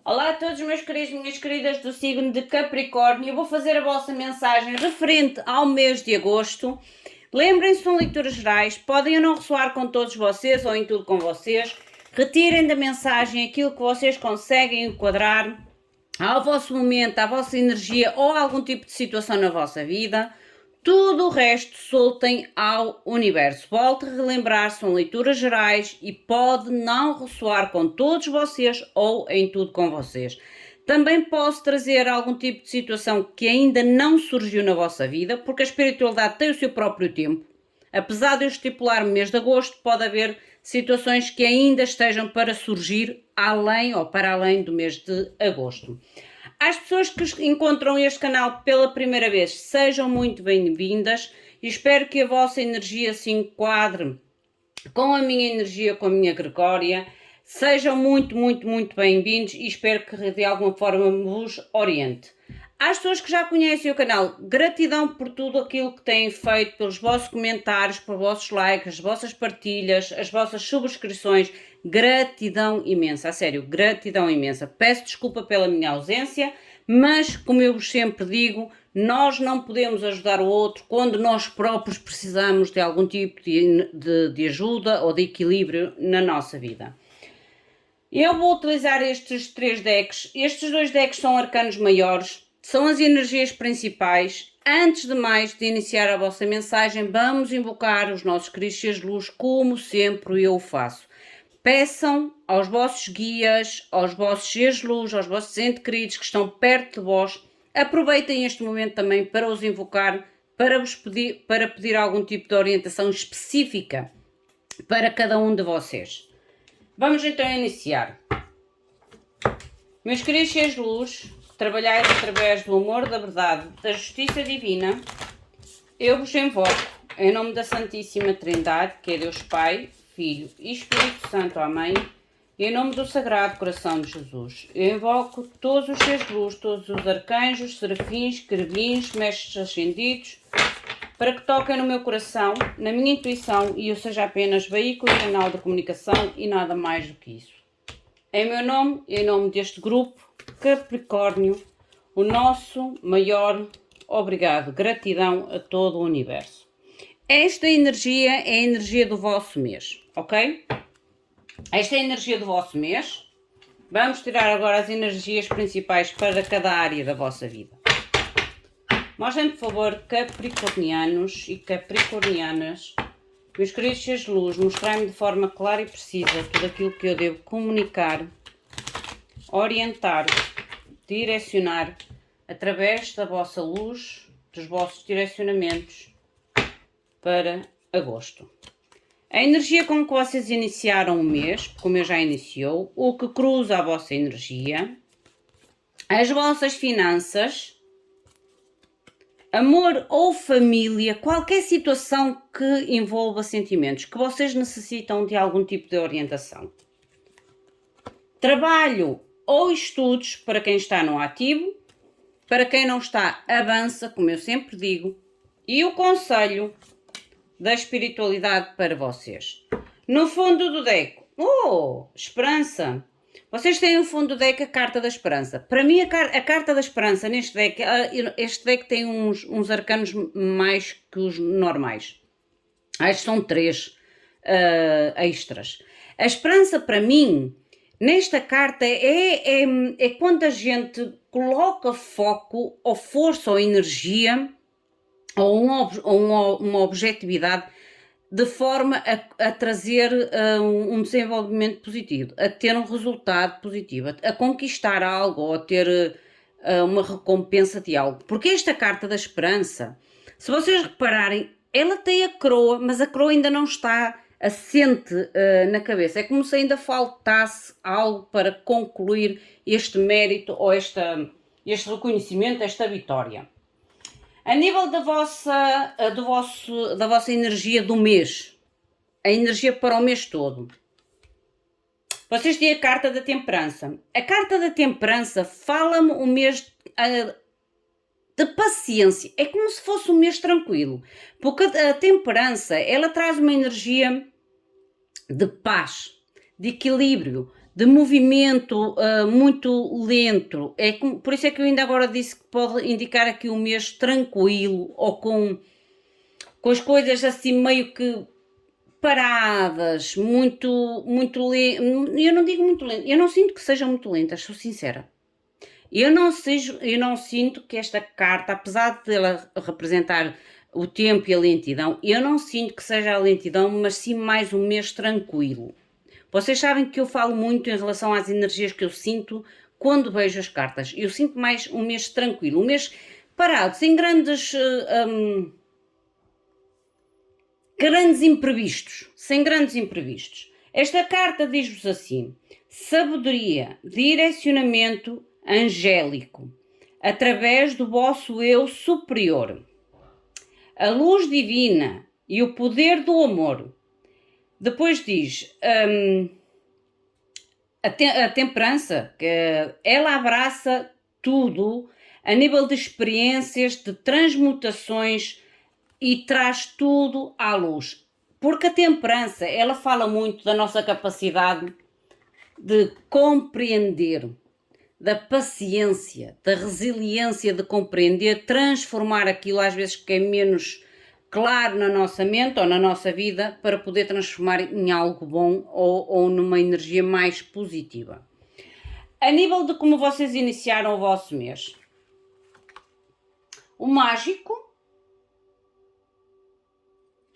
Olá a todos meus queridos e minhas queridas do signo de Capricórnio. Eu vou fazer a vossa mensagem referente ao mês de agosto. Lembrem-se, são leituras gerais, podem ou não ressoar com todos vocês ou em tudo com vocês. Retirem da mensagem aquilo que vocês conseguem enquadrar ao vosso momento, à vossa energia ou a algum tipo de situação na vossa vida. Tudo o resto soltem ao universo. Volte a relembrar, são leituras gerais e pode não ressoar com todos vocês ou em tudo com vocês. Também posso trazer algum tipo de situação que ainda não surgiu na vossa vida, porque a espiritualidade tem o seu próprio tempo. Apesar de eu estipular o mês de agosto, pode haver situações que ainda estejam para surgir além ou para além do mês de agosto. Às pessoas que encontram este canal pela primeira vez, sejam muito bem-vindas e espero que a vossa energia se enquadre com a minha energia, com a minha Gregória. Sejam muito bem-vindos e espero que de alguma forma vos oriente. Às pessoas que já conhecem o canal, gratidão por tudo aquilo que têm feito, pelos vossos comentários, pelos vossos likes, as vossas partilhas, as vossas subscrições. Gratidão imensa, a sério, gratidão imensa. Peço desculpa pela minha ausência, mas como eu vos sempre digo, nós não podemos ajudar o outro quando nós próprios precisamos de algum tipo de ajuda ou de equilíbrio na nossa vida. Eu vou utilizar estes 3 decks. Estes 2 decks são arcanos maiores, são as energias principais. Antes de mais de iniciar a vossa mensagem, vamos invocar os nossos cristos de luz, como sempre eu faço. Peçam aos vossos guias, aos vossos seres de luz, aos vossos entes queridos que estão perto de vós, aproveitem este momento também para os invocar, para pedir algum tipo de orientação específica para cada um de vocês. Vamos então iniciar. Meus queridos seres de luz, que trabalhais através do amor, da verdade, da justiça divina, eu vos invoco em nome da Santíssima Trindade, que é Deus Pai, Filho e Espírito Santo, amém. E em nome do Sagrado Coração de Jesus, eu invoco todos os seres de luz, todos os arcanjos, serafins, querubins, mestres ascendidos, para que toquem no meu coração, na minha intuição e eu seja apenas veículo e canal de comunicação e nada mais do que isso. Em meu nome e em nome deste grupo, Capricórnio, o nosso maior obrigado, gratidão a todo o universo. Esta energia é a energia do vosso mês, ok? Esta é a energia do vosso mês. Vamos tirar agora as energias principais para cada área da vossa vida. Mostrem, por favor, capricornianos e capricornianas, meus queridos seres de luz, mostrarem-me de forma clara e precisa tudo aquilo que eu devo comunicar, orientar, direcionar através da vossa luz, dos vossos direcionamentos para agosto. A energia com que vocês iniciaram o mês, como eu já iniciou, o que cruza a vossa energia, as vossas finanças, amor ou família, qualquer situação que envolva sentimentos, que vocês necessitam de algum tipo de orientação. Trabalho ou estudos para quem está no ativo, para quem não está, avança, como eu sempre digo, e o conselho da espiritualidade para vocês. No fundo do deck, esperança. Vocês têm no fundo do deck a carta da esperança. Para mim, a carta da esperança neste deck, este deck tem uns arcanos mais que os normais. Acho que são 3 extras. A esperança, para mim, nesta carta é quando a gente coloca foco, ou força, ou energia, ou uma objetividade, de forma a trazer um desenvolvimento positivo, a ter um resultado positivo, a conquistar algo ou a ter uma recompensa de algo. Porque esta carta da esperança, se vocês repararem, ela tem a coroa, mas a coroa ainda não está assente na cabeça. É como se ainda faltasse algo para concluir este mérito ou este reconhecimento, esta vitória. A nível da vossa energia do mês, a energia para o mês todo, vocês têm a carta da temperança. A carta da temperança fala-me um mês de paciência. É como se fosse um mês tranquilo. Porque a temperança, ela traz uma energia de paz, de equilíbrio, de movimento muito lento. Por isso é que eu ainda agora disse que pode indicar aqui um mês tranquilo ou com as coisas assim meio que paradas, muito lento. Eu não digo muito lento, eu não sinto que sejam muito lentas, sou sincera. Eu não sinto que esta carta, apesar de ela representar o tempo e a lentidão, eu não sinto que seja a lentidão, mas sim mais um mês tranquilo. Vocês sabem que eu falo muito em relação às energias que eu sinto quando vejo as cartas. Eu sinto mais um mês tranquilo, um mês parado, sem grandes imprevistos, sem grandes imprevistos. Esta carta diz-vos assim: sabedoria, direcionamento angélico, através do vosso eu superior, a luz divina e o poder do amor. Depois diz a temperança, que ela abraça tudo a nível de experiências, de transmutações e traz tudo à luz. Porque a temperança, ela fala muito da nossa capacidade de compreender, da paciência, da resiliência de compreender, transformar aquilo às vezes que é menos claro na nossa mente ou na nossa vida para poder transformar em algo bom ou numa energia mais positiva. A nível de como vocês iniciaram o vosso mês, o mágico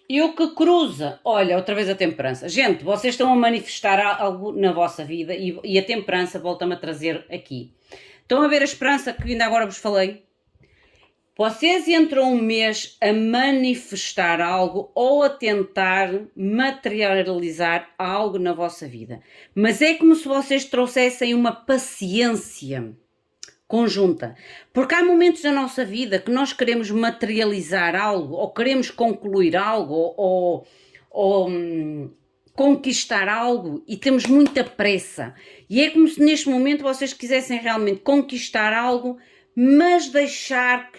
e o que cruza, olha, outra vez a temperança. Gente, vocês estão a manifestar algo na vossa vida e a temperança volta-me a trazer aqui. Estão a ver a esperança que ainda agora vos falei? Vocês entram um mês a manifestar algo ou a tentar materializar algo na vossa vida. Mas é como se vocês trouxessem uma paciência conjunta. Porque há momentos da nossa vida que nós queremos materializar algo, ou queremos concluir algo, ou conquistar algo e temos muita pressa. E é como se neste momento vocês quisessem realmente conquistar algo, mas deixar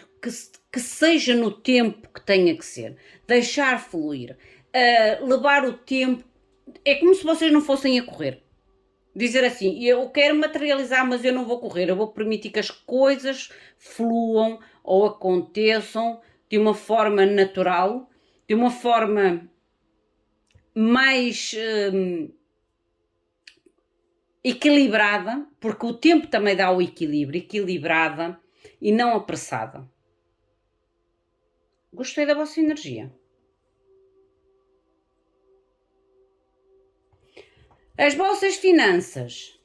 que seja no tempo que tenha que ser. Deixar fluir. Levar o tempo. É como se vocês não fossem a correr. Dizer assim, eu quero materializar, mas eu não vou correr, eu vou permitir que as coisas fluam ou aconteçam de uma forma natural, de uma forma mais equilibrada, porque o tempo também dá o equilíbrio, equilibrada e não apressada. Gostei da vossa energia. As vossas finanças.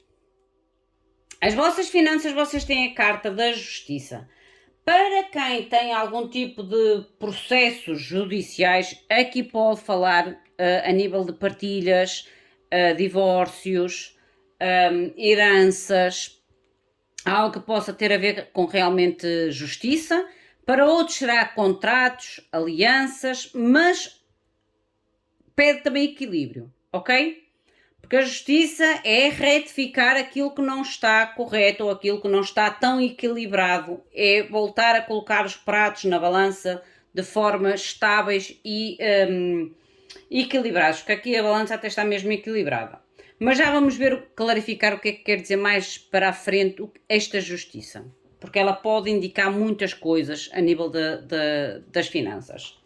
As vossas finanças, vocês têm a carta da justiça. Para quem tem algum tipo de processos judiciais, aqui pode falar a nível de partilhas, divórcios, heranças, algo que possa ter a ver com realmente justiça. Para outros será contratos, alianças, mas pede também equilíbrio, ok? Porque a justiça é retificar aquilo que não está correto ou aquilo que não está tão equilibrado. É voltar a colocar os pratos na balança de forma estáveis e equilibrados. Porque aqui a balança até está mesmo equilibrada. Mas já vamos ver, clarificar o que é que quer dizer mais para a frente esta justiça. Porque ela pode indicar muitas coisas a nível das finanças.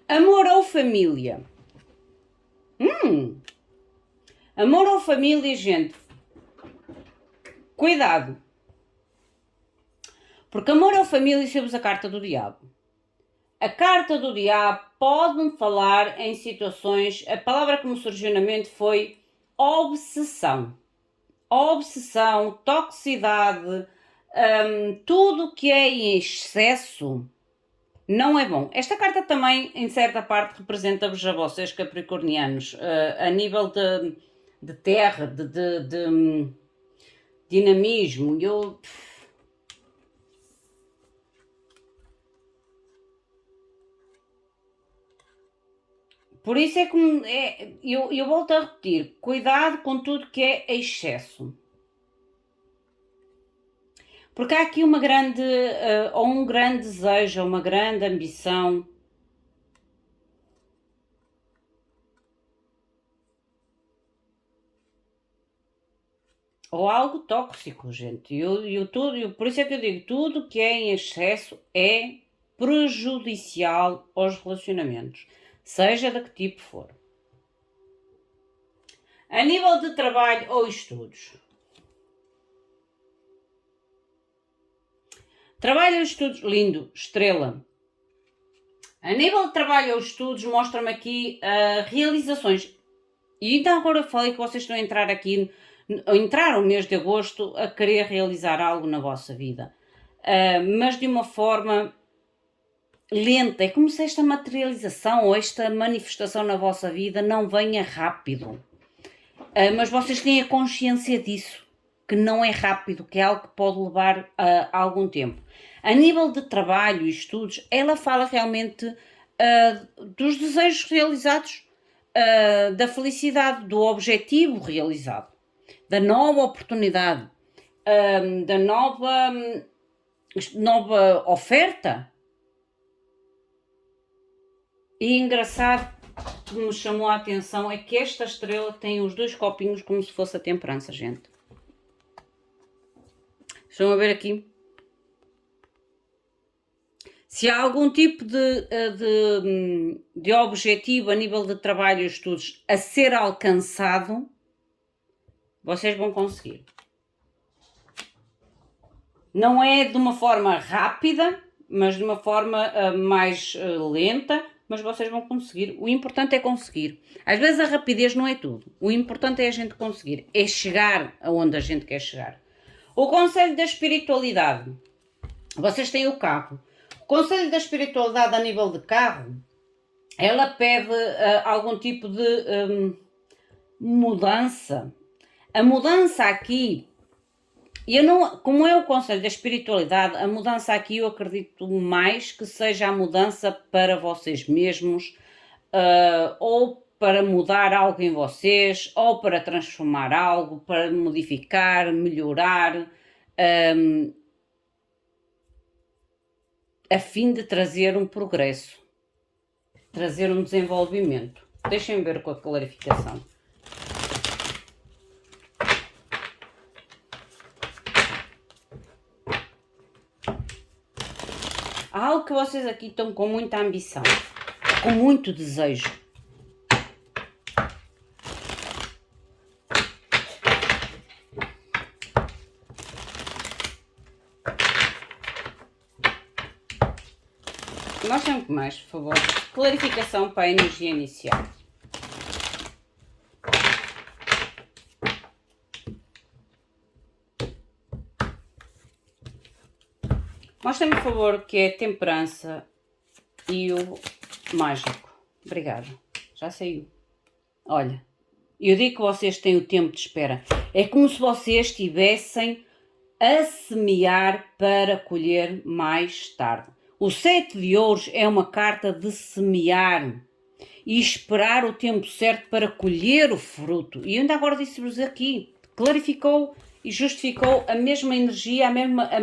Amor ou família? Amor ou família, gente? Cuidado. Porque amor ou família, temos a carta do diabo. A carta do diabo pode-me falar em situações... A palavra que me surgiu na mente foi obsessão. Obsessão, toxicidade, tudo que é em excesso não é bom. Esta carta também, em certa parte, representa-vos a vocês, capricornianos, a nível de terra, de dinamismo. Por isso é que eu volto a repetir, cuidado com tudo que é excesso. Porque há aqui uma grande, ou um grande desejo, uma grande ambição. ou algo tóxico, gente. Por isso é que eu digo, tudo que é em excesso é prejudicial aos relacionamentos, seja de que tipo for. A nível de trabalho ou estudos. Trabalho ou estudos, lindo, estrela. A nível de trabalho ou estudos, mostra-me aqui realizações. E então agora falei que vocês estão a entrar aqui, entrar o mês de agosto a querer realizar algo na vossa vida. Mas de uma forma lenta. É como se esta materialização ou esta manifestação na vossa vida não venha rápido. Mas vocês têm a consciência disso, que não é rápido, que é algo que pode levar algum tempo. A nível de trabalho e estudos, ela fala realmente dos desejos realizados, da felicidade, do objetivo realizado, da nova oportunidade, da nova oferta. E engraçado que me chamou a atenção é que esta estrela tem os dois copinhos como se fosse a temperança, gente. Estão a ver aqui? Se há algum tipo de objetivo a nível de trabalho e estudos a ser alcançado, vocês vão conseguir. Não é de uma forma rápida, mas de uma forma mais lenta, mas vocês vão conseguir. O importante é conseguir. Às vezes a rapidez não é tudo. O importante é a gente conseguir. É chegar aonde a gente quer chegar. O conselho da espiritualidade. Vocês têm o carro. O conselho da espiritualidade a nível de carro, ela pede algum tipo de mudança. A mudança aqui, como é o conselho da espiritualidade, a mudança aqui eu acredito mais que seja a mudança para vocês mesmos, ou para mudar algo em vocês, ou para transformar algo, para modificar, melhorar, a fim de trazer um progresso, trazer um desenvolvimento. Deixem ver com a clarificação. Há algo que vocês aqui estão com muita ambição, com muito desejo. Mostrem-me mais, por favor. Clarificação para a energia inicial. Mostrem-me, por favor, o que é temperança e o mágico. Obrigada. Já saiu. Olha, eu digo que vocês têm o tempo de espera. É como se vocês estivessem a semear para colher mais tarde. O 7 de ouros é uma carta de semear e esperar o tempo certo para colher o fruto. E ainda agora disse-vos aqui, clarificou e justificou a mesma energia, a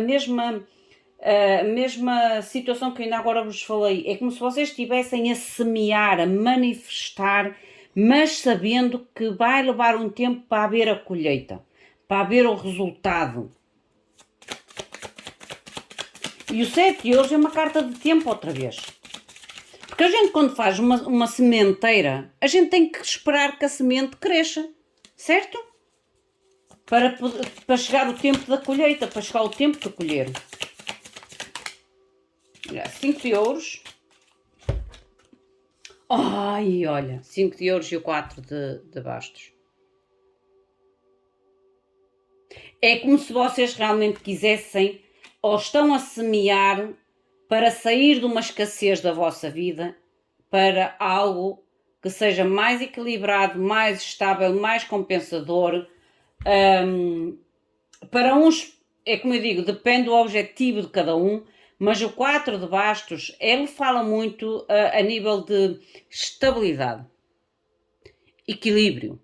mesma situação que ainda agora vos falei. É como se vocês estivessem a semear, a manifestar, mas sabendo que vai levar um tempo para haver a colheita, para haver o resultado. E o 7 de ouros é uma carta de tempo outra vez. Porque a gente, quando faz uma sementeira, a gente tem que esperar que a semente cresça, certo? Para chegar o tempo da colheita, para chegar o tempo de colher. 5 de ouros. Ai, olha, 5 de ouros e o 4 de bastos. É como se vocês realmente quisessem ou estão a semear para sair de uma escassez da vossa vida para algo que seja mais equilibrado, mais estável, mais compensador. Para uns, é como eu digo, depende do objetivo de cada um, mas o 4 de bastos, ele fala muito a nível de estabilidade, equilíbrio.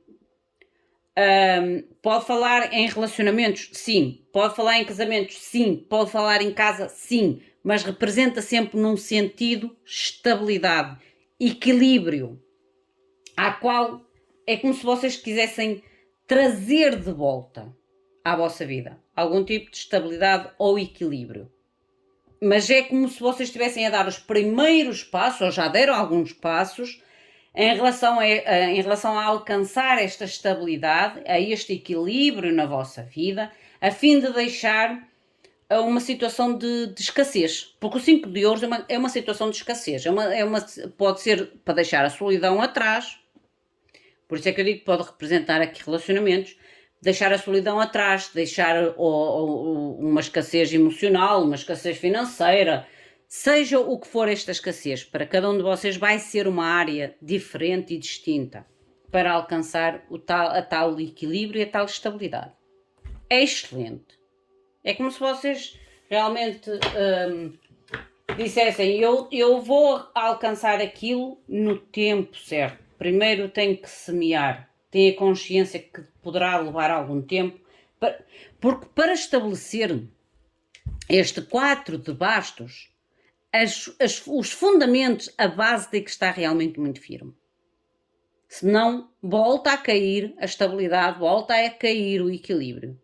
Pode falar em relacionamentos? Sim. Pode falar em casamentos? Sim. Pode falar em casa? Sim. Mas representa sempre num sentido estabilidade, equilíbrio, à qual é como se vocês quisessem trazer de volta à vossa vida. Algum tipo de estabilidade ou equilíbrio. Mas é como se vocês estivessem a dar os primeiros passos, ou já deram alguns passos, em relação a alcançar esta estabilidade, a este equilíbrio na vossa vida, a fim de deixar uma situação de escassez. Porque o 5 de ouros é uma situação de escassez. Pode ser para deixar a solidão atrás. Por isso é que eu digo que pode representar aqui relacionamentos. Deixar a solidão atrás, deixar uma escassez emocional, uma escassez financeira, seja o que for esta escassez, para cada um de vocês vai ser uma área diferente e distinta para alcançar a tal equilíbrio e a tal estabilidade. É excelente. É como se vocês realmente dissessem, eu vou alcançar aquilo no tempo certo. Primeiro tenho que semear. Tenha consciência que poderá levar algum tempo, porque para estabelecer este 4 de bastos, os fundamentos, a base tem que estar realmente muito firme. Senão, volta a cair a estabilidade, volta a cair o equilíbrio.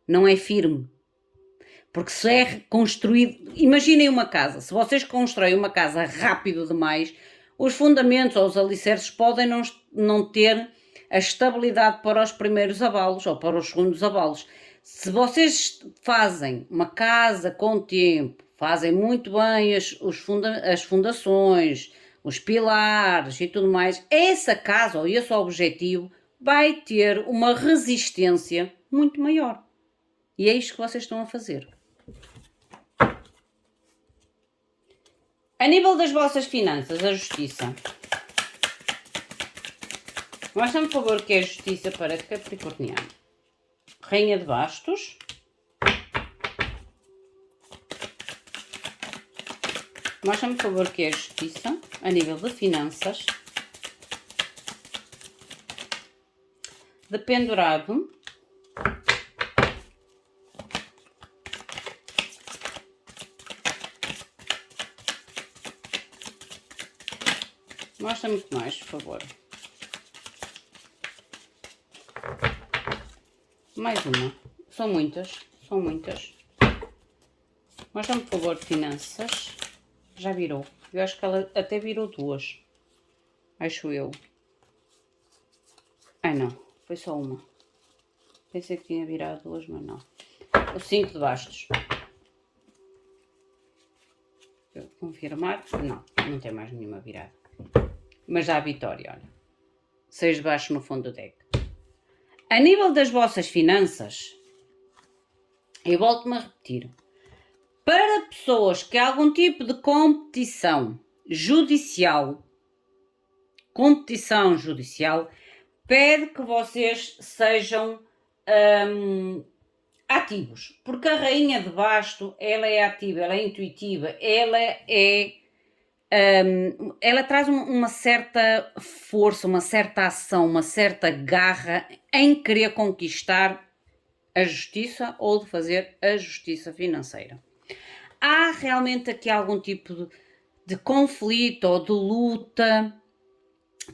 Não é firme. Porque se é construído... Imaginem uma casa. Se vocês constroem uma casa rápido demais, os fundamentos ou os alicerces podem não ter a estabilidade para os primeiros abalos ou para os segundos abalos. Se vocês fazem uma casa com tempo, fazem muito bem as fundações, os pilares e tudo mais, essa casa ou esse objetivo vai ter uma resistência muito maior. E é isto que vocês estão a fazer. A nível das vossas finanças, a justiça. Mostra-me, por favor, o que é justiça para Capricorniano. Rainha de bastos. Mostra-me, por favor, o que é justiça a nível de finanças. De pendurado. Mostra-me o que mais, por favor. Mais uma. São muitas. São muitas. Mostra-me, por favor, finanças. Já virou. Eu acho que ela até virou duas. Acho eu. Ai não. Foi só uma. Pensei que tinha virado duas, mas não. O 5 de bastos. Vou confirmar. Não. Não tem mais nenhuma virada. Mas já a vitória, olha. 6 de baixo no fundo do deck. A nível das vossas finanças, eu volto-me a repetir. Para pessoas que há algum tipo de competição judicial, pede que vocês sejam ativos. Porque a rainha de basto, ela é ativa, ela é intuitiva, ela traz uma certa força, uma certa ação, uma certa garra em querer conquistar a justiça ou de fazer a justiça financeira. Há realmente aqui algum tipo de conflito ou de luta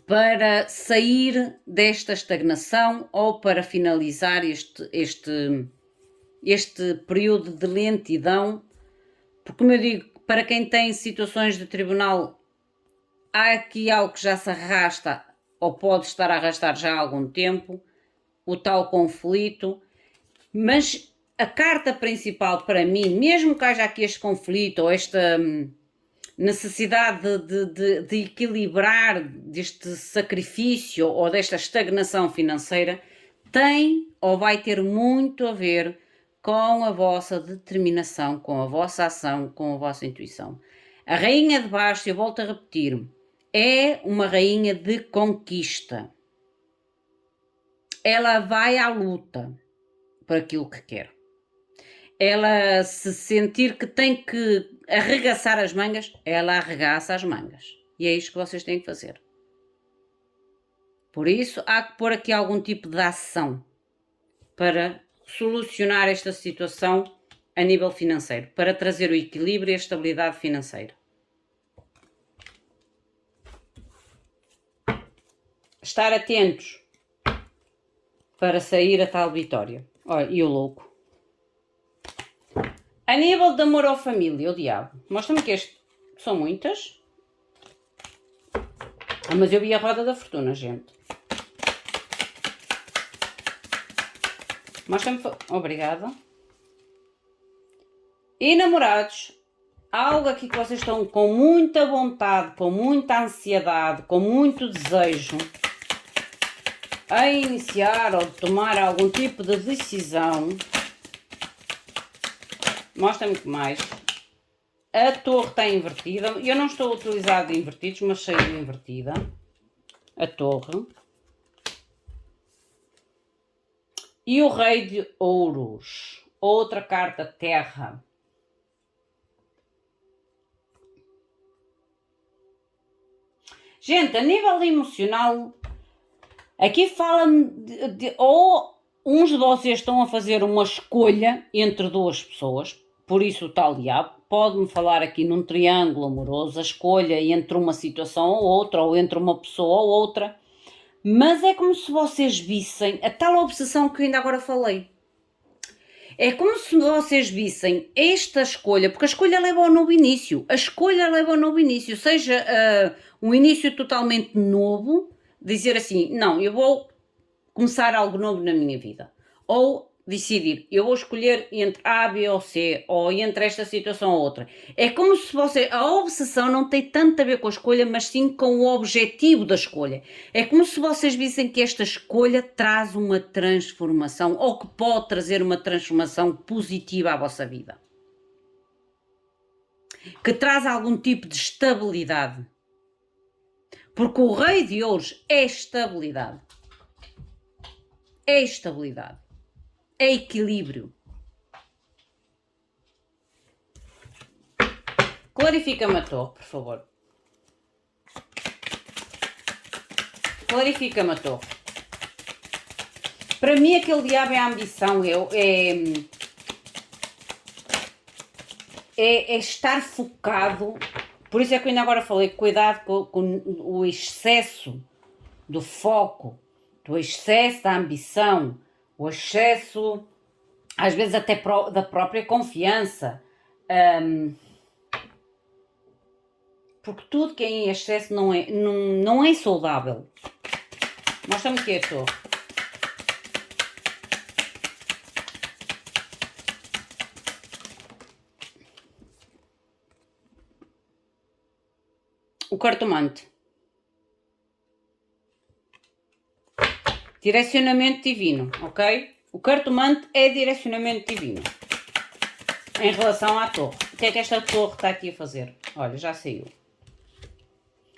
para sair desta estagnação ou para finalizar este período de lentidão, porque, como eu digo, para quem tem situações de tribunal, há aqui algo que já se arrasta ou pode estar a arrastar já há algum tempo, o tal conflito, mas a carta principal para mim, mesmo que haja aqui este conflito ou esta necessidade de equilibrar deste sacrifício ou desta estagnação financeira, tem ou vai ter muito a ver com a vossa determinação, com a vossa ação, com a vossa intuição. A rainha de bastos, eu volto a repetir, é uma rainha de conquista. Ela vai à luta por aquilo que quer. Ela se sentir que tem que arregaçar as mangas, ela arregaça as mangas. E é isto que vocês têm que fazer. Por isso, há que pôr aqui algum tipo de ação para solucionar esta situação a nível financeiro, para trazer o equilíbrio e a estabilidade financeira. Estar atentos para sair a tal vitória. Olha, e o louco. A nível de amor ou família, o diabo. Mostra-me que este são muitas. Mas eu vi a roda da fortuna, gente. Mostra-me... Obrigada. E namorados, algo aqui que vocês estão com muita vontade, com muita ansiedade, com muito desejo a iniciar ou tomar algum tipo de decisão. Mostra-me que mais. A torre está invertida. Eu não estou a utilizar de invertidos, mas sei de invertida. A torre. E o rei de ouros. Outra carta terra. Gente, a nível emocional, aqui fala-me ou uns de vocês estão a fazer uma escolha entre duas pessoas, por isso o tal diabo pode-me falar aqui num triângulo amoroso, a escolha entre uma situação ou outra, ou entre uma pessoa ou outra, mas é como se vocês vissem a tal obsessão que eu ainda agora falei. É como se vocês vissem esta escolha, porque a escolha leva ao novo início. A escolha leva ao novo início, seja um início totalmente novo, dizer assim, não, eu vou começar algo novo na minha vida. Ou decidir, eu vou escolher entre A, B ou C, ou entre esta situação ou outra. É como se você, a obsessão não tem tanto a ver com a escolha, mas sim com o objetivo da escolha. É como se vocês vissem que esta escolha traz uma transformação, ou que pode trazer uma transformação positiva à vossa vida. Que traz algum tipo de estabilidade. Porque o rei de ouros é estabilidade. É estabilidade. É equilíbrio. Clarifica-me a torre, por favor. Clarifica-me a torre. Para mim, aquele diabo é a ambição, é estar focado. Por isso é que eu ainda agora falei, cuidado com o excesso do foco, do excesso da ambição, o excesso, às vezes até da própria confiança. Porque tudo que é em excesso não é saudável. Mostra-me o que é a torre. O cartomante. Direcionamento divino, ok? O cartomante é direcionamento divino. Em relação à torre. O que é que esta torre está aqui a fazer? Olha, já saiu.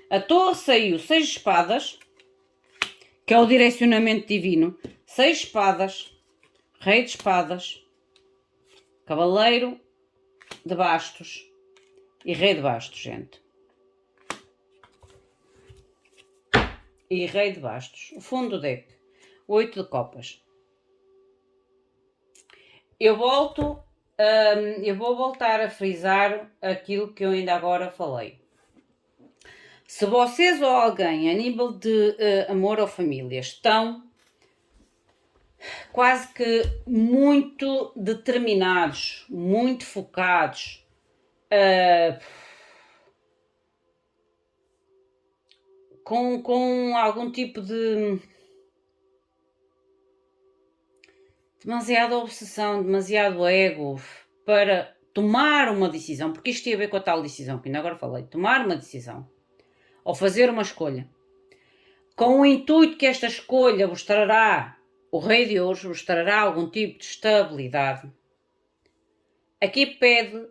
A torre saiu 6 espadas, que é o direcionamento divino. 6 espadas, rei de espadas, cavaleiro de bastos e rei de bastos, gente. E rei de bastos. O fundo do deck. 8 de copas. Eu vou voltar a frisar aquilo que eu ainda agora falei. Se vocês ou alguém a nível de amor ou família estão quase que muito determinados, muito focados, com algum tipo de demasiada obsessão, demasiado ego para tomar uma decisão, porque isto tem a ver com a tal decisão que ainda agora falei, tomar uma decisão ou fazer uma escolha, com o intuito que esta escolha vos trará, o rei de ouros vos trará algum tipo de estabilidade. Aqui pede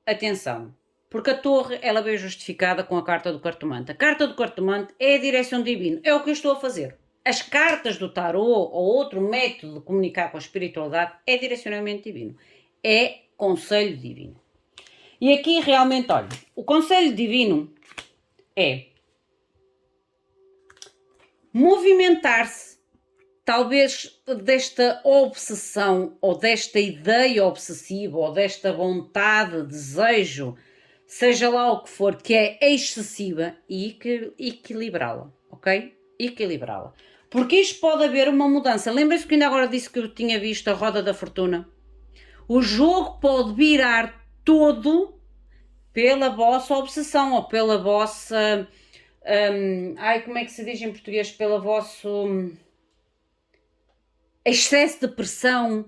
atenção, porque a torre ela veio justificada com a carta do cartomante. A carta do cartomante é a direção divina, é o que eu estou a fazer. As cartas do tarô ou outro método de comunicar com a espiritualidade é direcionamento divino, é conselho divino. E aqui realmente, olha, o conselho divino é movimentar-se, talvez desta obsessão ou desta ideia obsessiva ou desta vontade, desejo, seja lá o que for, que é excessiva, e equilibrá-la, ok? Equilibrá-la. Porque isto pode haver uma mudança. Lembrem-se que ainda agora disse que eu tinha visto a Roda da Fortuna. O jogo pode virar todo pela vossa obsessão ou pela vossa... como é que se diz em português? Pela vosso excesso de pressão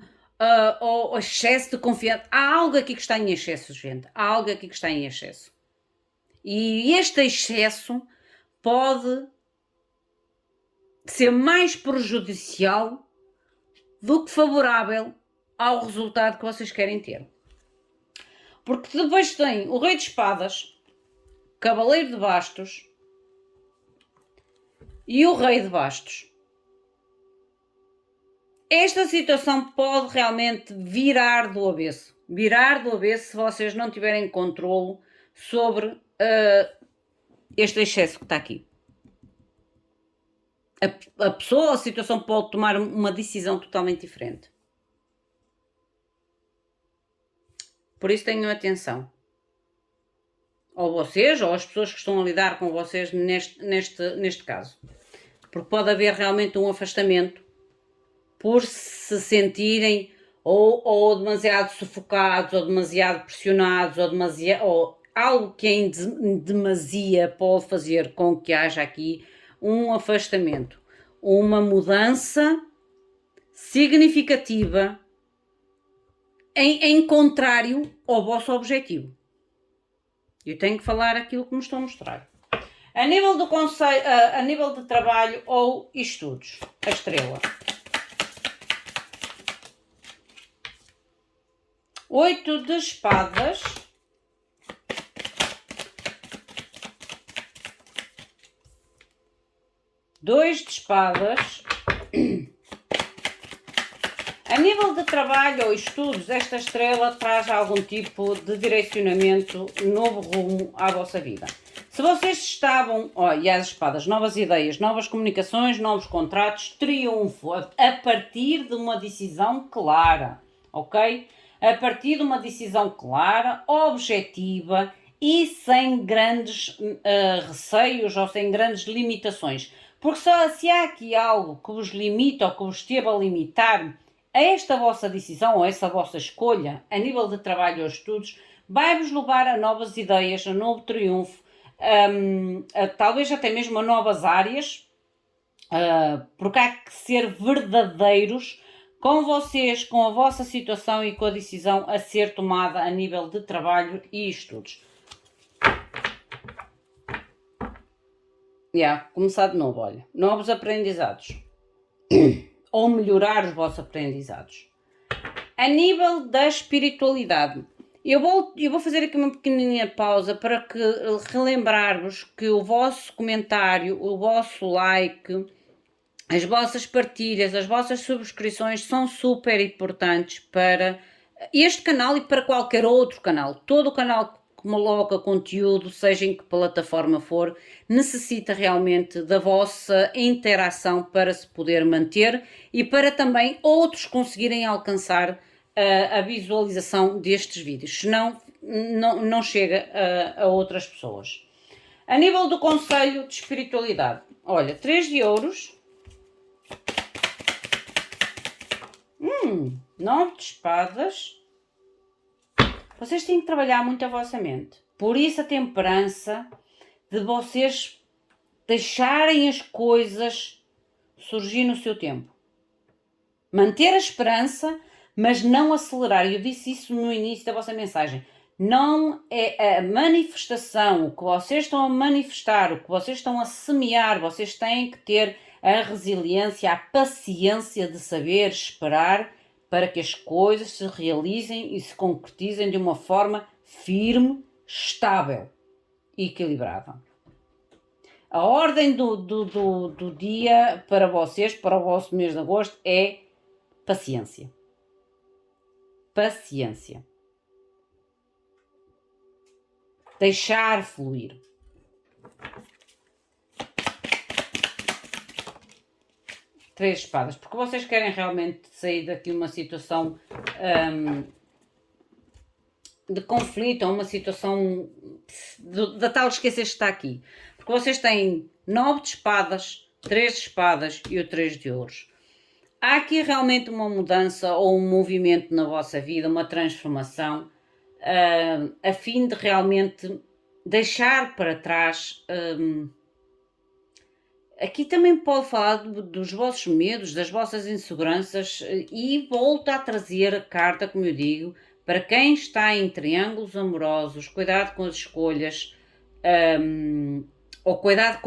ou excesso de confiança. Há algo aqui que está em excesso, gente. Há algo aqui que está em excesso. E este excesso pode ser mais prejudicial do que favorável ao resultado que vocês querem ter. Porque depois tem o Rei de Espadas, Cavaleiro de Bastos e o Rei de Bastos. Esta situação pode realmente virar do avesso. Virar do avesso se vocês não tiverem controlo sobre este excesso que está aqui. A pessoa, a situação pode tomar uma decisão totalmente diferente. Por isso tenham atenção. Ou vocês, ou as pessoas que estão a lidar com vocês neste caso. Porque pode haver realmente um afastamento por se sentirem ou demasiado sufocados, ou demasiado pressionados, ou algo que em demasia pode fazer com que haja aqui um afastamento, uma mudança significativa em contrário ao vosso objetivo. Eu tenho que falar aquilo que me estão a mostrar. A nível do conselho, a nível de trabalho ou estudos, a estrela. 8 de espadas. Dois de espadas. A nível de trabalho ou estudos, esta estrela traz algum tipo de direcionamento, novo rumo à vossa vida. Se vocês estavam, e as espadas, novas ideias, novas comunicações, novos contratos, triunfo, a partir de uma decisão clara, ok? A partir de uma decisão clara, objetiva e sem grandes receios ou sem grandes limitações. Porque se há aqui algo que vos limita ou que vos esteve a limitar a esta vossa decisão ou essa vossa escolha a nível de trabalho ou estudos, vai-vos levar a novas ideias, a novo triunfo, talvez até mesmo a novas áreas, porque há que ser verdadeiros com vocês, com a vossa situação e com a decisão a ser tomada a nível de trabalho e estudos. Começar de novo, olha. Novos aprendizados. Ou melhorar os vossos aprendizados. A nível da espiritualidade. Eu vou fazer aqui uma pequenininha pausa para que relembrar-vos que o vosso comentário, o vosso like, as vossas partilhas, as vossas subscrições são super importantes para este canal e para qualquer outro canal. Todo o canal que coloca conteúdo, seja em que plataforma for, necessita realmente da vossa interação para se poder manter e para também outros conseguirem alcançar a visualização destes vídeos, senão não chega a outras pessoas. A nível do conselho de espiritualidade, olha, 3 de ouros, 9 de espadas. Vocês têm que trabalhar muito a vossa mente. Por isso a temperança de vocês deixarem as coisas surgir no seu tempo. Manter a esperança, mas não acelerar. Eu disse isso no início da vossa mensagem. Não é a manifestação, o que vocês estão a manifestar, o que vocês estão a semear. Vocês têm que ter a resiliência, a paciência de saber esperar para que as coisas se realizem e se concretizem de uma forma firme, estável e equilibrada. A ordem do dia para vocês, para o vosso mês de agosto, é paciência. Paciência. Deixar fluir. Três espadas, porque vocês querem realmente sair daqui uma situação de conflito, ou uma situação da tal esquecer que está aqui. Porque vocês têm 9 de espadas, 3 de espadas e o 3 de ouros. Há aqui realmente uma mudança ou um movimento na vossa vida, uma transformação, a fim de realmente deixar para trás. Aqui também pode falar dos vossos medos, das vossas inseguranças e volta a trazer a carta, como eu digo, para quem está em triângulos amorosos, cuidado com as escolhas, ou cuidado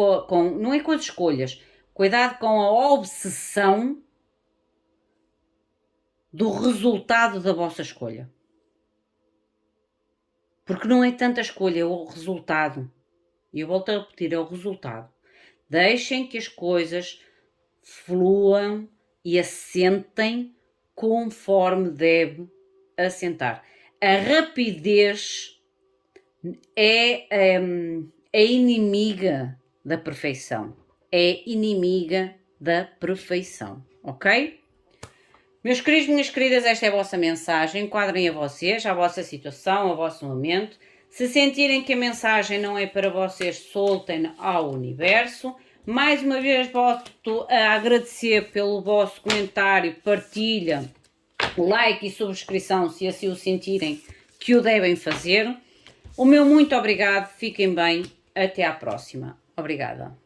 não é com as escolhas, cuidado com a obsessão do resultado da vossa escolha. Porque não é tanta escolha, é o resultado. E eu volto a repetir, é o resultado. Deixem que as coisas fluam e assentem conforme deve assentar. A rapidez é inimiga da perfeição. É inimiga da perfeição, ok? Meus queridos, minhas queridas, esta é a vossa mensagem. Enquadrem a vocês, a vossa situação, ao vosso momento. Se sentirem que a mensagem não é para vocês, soltem ao universo. Mais uma vez volto a agradecer pelo vosso comentário, partilha, like e subscrição, se assim o sentirem que o devem fazer. O meu muito obrigado, fiquem bem, até à próxima. Obrigada.